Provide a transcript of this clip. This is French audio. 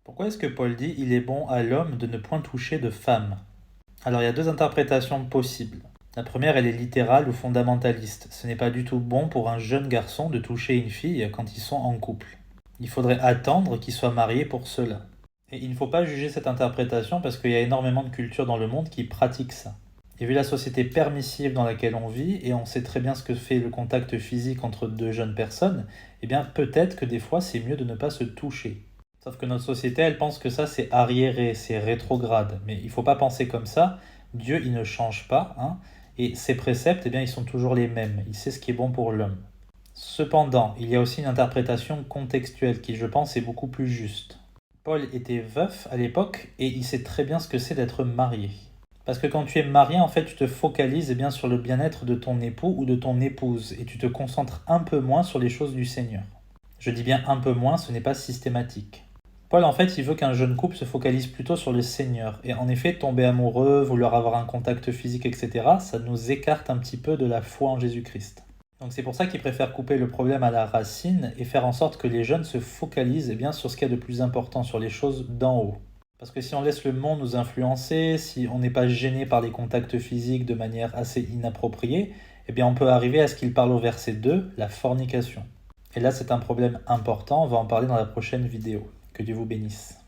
Pourquoi est-ce que Paul dit il est bon à l'homme de ne point toucher de femme? Alors il y a deux interprétations possibles. La première, elle est littérale ou fondamentaliste. Ce n'est pas du tout bon pour un jeune garçon de toucher une fille quand ils sont en couple. Il faudrait attendre qu'ils soient mariés pour cela. Et il ne faut pas juger cette interprétation parce qu'il y a énormément de cultures dans le monde qui pratiquent ça. Et vu la société permissive dans laquelle on vit, et on sait très bien ce que fait le contact physique entre deux jeunes personnes, eh bien peut-être que des fois c'est mieux de ne pas se toucher. Sauf que notre société, elle pense que ça c'est arriéré, c'est rétrograde. Mais il ne faut pas penser comme ça. Dieu, il ne change pas, hein, et ses préceptes, eh bien, ils sont toujours les mêmes. Il sait ce qui est bon pour l'homme. Cependant, il y a aussi une interprétation contextuelle qui, je pense, est beaucoup plus juste. Paul était veuf à l'époque et il sait très bien ce que c'est d'être marié. Parce que quand tu es marié, en fait, tu te focalises bien sur le bien-être de ton époux ou de ton épouse et tu te concentres un peu moins sur les choses du Seigneur. Je dis bien un peu moins, ce n'est pas systématique. Paul, en fait, il veut qu'un jeune couple se focalise plutôt sur le Seigneur. Et en effet, tomber amoureux, vouloir avoir un contact physique, etc., ça nous écarte un petit peu de la foi en Jésus-Christ. Donc c'est pour ça qu'il préfère couper le problème à la racine et faire en sorte que les jeunes se focalisent bien sur ce qu'il y a de plus important, sur les choses d'en haut. Parce que si on laisse le monde nous influencer, si on n'est pas gêné par les contacts physiques de manière assez inappropriée, eh bien on peut arriver à ce qu'il parle au verset 2, la fornication. Et là c'est un problème important, on va en parler dans la prochaine vidéo. Que Dieu vous bénisse.